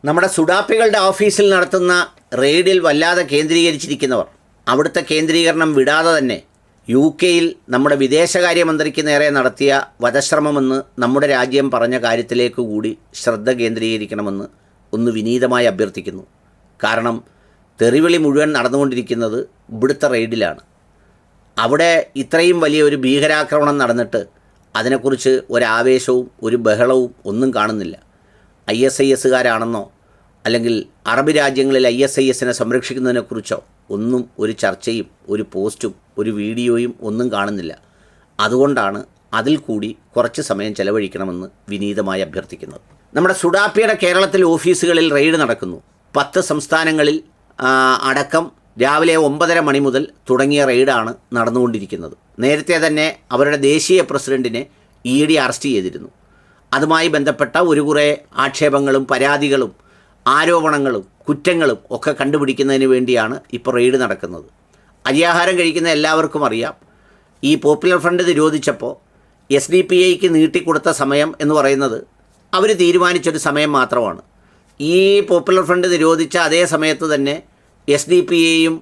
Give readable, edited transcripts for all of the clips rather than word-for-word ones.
നമ്മുടെ സുഡാപ്പികളുടെ ഓഫീസിൽ നടത്തുന്ന റെയ്ഡിൽ വല്ലാതെ കേന്ദ്രീകരിച്ചിരിക്കുന്നവർ അവിടുത്തെ കേന്ദ്രീകരണം വിടാതെ തന്നെ UK-യിൽ നമ്മുടെ വിദേശകാര്യമന്ത്രിക്ക് നേരെ നടത്തിയ വധശ്രമമെന്ന് നമ്മുടെ രാജ്യം പറഞ്ഞ കാര്യത്തിലേക്ക് കൂടി ശ്രദ്ധ കേന്ദ്രീകരിക്കണമെന്ന് ഒന്ന് വിനീതമായി അഭ്യർത്ഥിക്കുന്നു. കാരണം തെറിവിളി മുഴുവൻ നടന്നുകൊണ്ടിരിക്കുന്നത് ഇവിടുത്തെ റെയ്ഡിലാണ്. അവിടെ ഇത്രയും വലിയ ഒരു ഭീകരാക്രമണം നടന്നിട്ട് അതിനെക്കുറിച്ച് ഒരാവേശവും ഒരു ബഹളവും ഒന്നും കാണുന്നില്ല. ISISകാരാണെന്നോ അല്ലെങ്കിൽ അറബ് രാജ്യങ്ങളിൽ ISISനെ സംരക്ഷിക്കുന്നതിനെക്കുറിച്ചോ ഒന്നും ഒരു ചർച്ചയും ഒരു പോസ്റ്റും ഒരു വീഡിയോയും ഒന്നും കാണുന്നില്ല. അതുകൊണ്ടാണ് അതിൽ കൂടി കുറച്ച് സമയം ചെലവഴിക്കണമെന്ന് വിനീതമായി അഭ്യർത്ഥിക്കുന്നത്. നമ്മുടെ സുഡാപ്പിയുടെ കേരളത്തിൽ ഓഫീസുകളിൽ റെയ്ഡ് നടക്കുന്നു. 10 സംസ്ഥാനങ്ങളിൽ അടക്കം രാവിലെ 9:30 മണി മുതൽ തുടങ്ങിയ റെയ്ഡാണ് നടന്നുകൊണ്ടിരിക്കുന്നത്. നേരത്തെ തന്നെ അവരുടെ ദേശീയ പ്രസിഡൻറ്റിനെ ED അറസ്റ്റ് ചെയ്തിരുന്നു. അതുമായി ബന്ധപ്പെട്ട ഒരു കുറേ ആക്ഷേപങ്ങളും പരാതികളും ആരോപണങ്ങളും കുറ്റങ്ങളും ഒക്കെ കണ്ടുപിടിക്കുന്നതിന് വേണ്ടിയാണ് ഇപ്പോൾ റെയ്ഡ് നടക്കുന്നത്. അരിയാഹാരം കഴിക്കുന്ന എല്ലാവർക്കും അറിയാം, ഈ പോപ്പുലർ ഫ്രണ്ട് നിരോധിച്ചപ്പോൾ SDPIക്ക് നീട്ടിക്കൊടുത്ത സമയം എന്ന് പറയുന്നത് അവർ തീരുമാനിച്ചൊരു സമയം മാത്രമാണ്. ഈ പോപ്പുലർ ഫ്രണ്ട് നിരോധിച്ച അതേ സമയത്ത് തന്നെ SDPIയും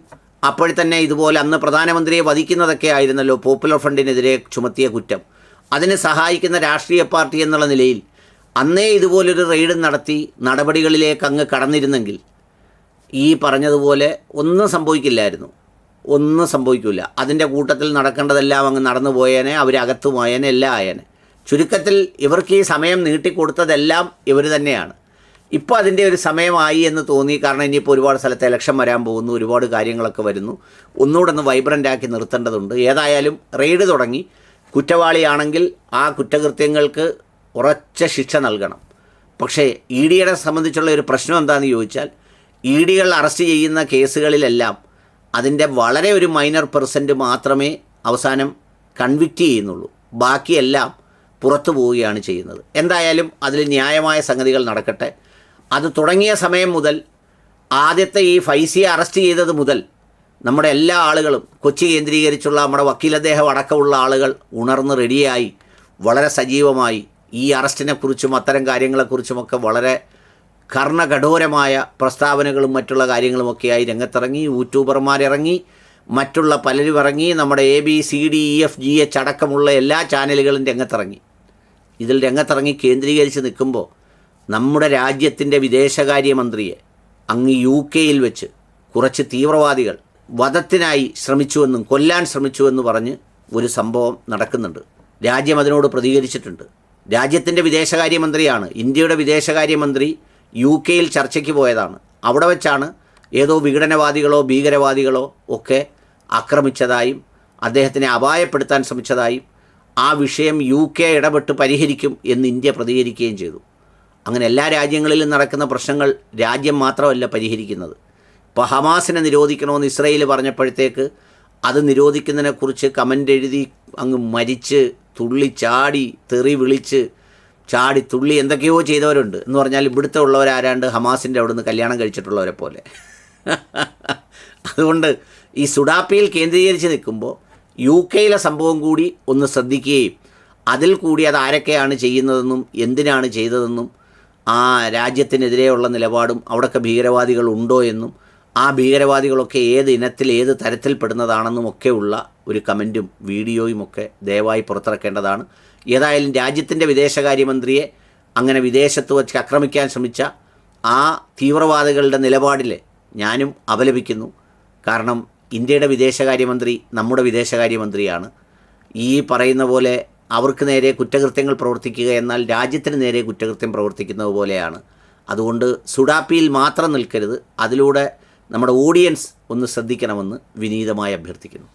അപ്പോഴത്തന്നെ ഇതുപോലെ അന്ന് പ്രധാനമന്ത്രിയെ വധിക്കുന്നതൊക്കെ ആയിരുന്നല്ലോ പോപ്പുലർ ഫ്രണ്ടിനെതിരെ ചുമത്തിയ കുറ്റം. അതിന് സഹായിക്കുന്ന രാഷ്ട്രീയ പാർട്ടി എന്നുള്ള നിലയിൽ അന്നേ ഇതുപോലൊരു റെയ്ഡ് നടത്തി നടപടികളിലേക്ക് അങ്ങ് കടന്നിരുന്നെങ്കിൽ ഈ പറഞ്ഞതുപോലെ ഒന്നും സംഭവിക്കില്ലായിരുന്നു, ഒന്നും സംഭവിക്കില്ല. അതിൻ്റെ കൂട്ടത്തിൽ നടക്കേണ്ടതെല്ലാം അങ്ങ് നടന്നു പോയേനെ, അവരകത്തുമായേനെ, എല്ലാം ആയേനെ. ചുരുക്കത്തിൽ ഇവർക്ക് ഈ സമയം നീട്ടിക്കൊടുത്തതെല്ലാം ഇവർ തന്നെയാണ്. ഇപ്പോൾ അതിൻ്റെ ഒരു സമയമായി എന്ന് തോന്നി. കാരണം ഇനിയിപ്പോൾ ഒരുപാട് സ്ഥലത്ത് ഇലക്ഷൻ വരാൻ പോകുന്നു, ഒരുപാട് കാര്യങ്ങളൊക്കെ വരുന്നു. ഒന്നുകൂടെ ഒന്ന് വൈബ്രൻ്റാക്കി നിർത്തേണ്ടതുണ്ട്. ഏതായാലും റെയ്ഡ് തുടങ്ങി. കുറ്റവാളിയാണെങ്കിൽ ആ കുറ്റകൃത്യങ്ങൾക്ക് ഉറച്ച ശിക്ഷ നൽകണം. പക്ഷേ EDയെ സംബന്ധിച്ചുള്ള ഒരു പ്രശ്നം എന്താണെന്ന് ചോദിച്ചാൽ, EDകൾ അറസ്റ്റ് ചെയ്യുന്ന കേസുകളിലെല്ലാം അതിൻ്റെ വളരെ ഒരു മൈനർ പെർസെൻറ്റ് മാത്രമേ അവസാനം കൺവിക്റ്റ് ചെയ്യുന്നുള്ളൂ. ബാക്കിയെല്ലാം പുറത്തു പോവുകയാണ് ചെയ്യുന്നത്. എന്തായാലും അതിൽ ന്യായമായ സംഗതികൾ നടക്കട്ടെ. അത് തുടങ്ങിയ സമയം മുതൽ, ആദ്യത്തെ ഈ ഫൈസിയെ അറസ്റ്റ് ചെയ്തത് മുതൽ നമ്മുടെ എല്ലാ ആളുകളും, കൊച്ചി കേന്ദ്രീകരിച്ചുള്ള നമ്മുടെ വക്കീൽ അദ്ദേഹം അടക്കമുള്ള ആളുകൾ ഉണർന്ന് റെഡിയായി വളരെ സജീവമായി ഈ അറസ്റ്റിനെക്കുറിച്ചും അത്തരം കാര്യങ്ങളെക്കുറിച്ചുമൊക്കെ വളരെ കർണകഠോരമായ പ്രസ്താവനകളും മറ്റുള്ള കാര്യങ്ങളുമൊക്കെയായി രംഗത്തിറങ്ങി. യൂട്യൂബർമാരിറങ്ങി, മറ്റുള്ള പലരും ഇറങ്ങി, നമ്മുടെ ABCDEFGH അടക്കമുള്ള എല്ലാ ചാനലുകളും രംഗത്തിറങ്ങി. ഇതിൽ രംഗത്തിറങ്ങി കേന്ദ്രീകരിച്ച് നിൽക്കുമ്പോൾ നമ്മുടെ രാജ്യത്തിൻ്റെ വിദേശകാര്യമന്ത്രിയെ അങ്ങ് UK-യിൽ വെച്ച് കുറച്ച് തീവ്രവാദികൾ വധത്തിനായി ശ്രമിച്ചുവെന്നും കൊല്ലാൻ ശ്രമിച്ചുവെന്ന് പറഞ്ഞ് ഒരു സംഭവം നടക്കുന്നുണ്ട്. രാജ്യം അതിനോട് പ്രതികരിച്ചിട്ടുണ്ട്. രാജ്യത്തിൻ്റെ വിദേശകാര്യമന്ത്രിയാണ്, ഇന്ത്യയുടെ വിദേശകാര്യമന്ത്രി UK-യിൽ ചർച്ചയ്ക്ക് പോയതാണ്. അവിടെ വെച്ചാണ് ഏതോ വിഘടനവാദികളോ ഭീകരവാദികളോ ഒക്കെ ആക്രമിച്ചതായും അദ്ദേഹത്തിനെ അപായപ്പെടുത്താൻ ശ്രമിച്ചതായും ആ വിഷയം UK ഇടപെട്ട് പരിഹരിക്കും എന്ന് ഇന്ത്യ പ്രതികരിക്കുകയും ചെയ്തു. അങ്ങനെ എല്ലാ രാജ്യങ്ങളിലും നടക്കുന്ന പ്രശ്നങ്ങൾ രാജ്യം മാത്രമല്ല പരിഹരിക്കുന്നത്. ഇപ്പോൾ ഹമാസിനെ നിരോധിക്കണമെന്ന് ഇസ്രയേൽ പറഞ്ഞപ്പോഴത്തേക്ക് അത് നിരോധിക്കുന്നതിനെക്കുറിച്ച് കമൻ്റ് എഴുതി അങ്ങ് മരിച്ച് തുള്ളിച്ചാടി തെറി വിളിച്ച് ചാടി തുള്ളി എന്തൊക്കെയോ ചെയ്തവരുണ്ട്. എന്ന് പറഞ്ഞാൽ ഇവിടുത്തെ ഉള്ളവരാരാണ്ട് ഹമാസിൻ്റെ അവിടെ നിന്ന് കല്യാണം കഴിച്ചിട്ടുള്ളവരെ പോലെ. അതുകൊണ്ട് ഈ സുഡാപ്പിയിൽ കേന്ദ്രീകരിച്ച് നിൽക്കുമ്പോൾ UK-യിലെ സംഭവം കൂടി ഒന്ന് ശ്രദ്ധിക്കുകയും അതിൽ കൂടി അത് ആരൊക്കെയാണ് ചെയ്യുന്നതെന്നും എന്തിനാണ് ചെയ്തതെന്നും ആ രാജ്യത്തിനെതിരെയുള്ള നിലപാടും അവിടെയൊക്കെ ഭീകരവാദികൾ ഉണ്ടോ എന്നും ആ ഭീകരവാദികളൊക്കെ ഏത് ഇനത്തിൽ ഏത് തരത്തിൽപ്പെടുന്നതാണെന്നും ഒക്കെയുള്ള ഒരു കമൻറ്റും വീഡിയോയും ഒക്കെ ദയവായി പുറത്തിറക്കേണ്ടതാണ്. ഏതായാലും രാജ്യത്തിൻ്റെ വിദേശകാര്യമന്ത്രിയെ അങ്ങനെ വിദേശത്ത് വച്ച് ആക്രമിക്കാൻ ശ്രമിച്ച ആ തീവ്രവാദികളുടെ നിലപാടിൽ ഞാനും അപലപിക്കുന്നു. കാരണം ഇന്ത്യയുടെ വിദേശകാര്യമന്ത്രി നമ്മുടെ വിദേശകാര്യമന്ത്രിയാണ്. ഈ പറയുന്ന പോലെ അവർക്ക് നേരെ കുറ്റകൃത്യങ്ങൾ പ്രവർത്തിക്കുക എന്നാൽ രാജ്യത്തിന് നേരെ കുറ്റകൃത്യം പ്രവർത്തിക്കുന്നത് പോലെയാണ്. അതുകൊണ്ട് സുഡാപ്പിയിൽ മാത്രം നിൽക്കരുത്, അതിലൂടെ നമ്മുടെ ഓഡിയൻസ് ഒന്ന് ശ്രദ്ധിക്കണമെന്ന് വിനീതമായി അഭ്യർത്ഥിക്കുന്നു.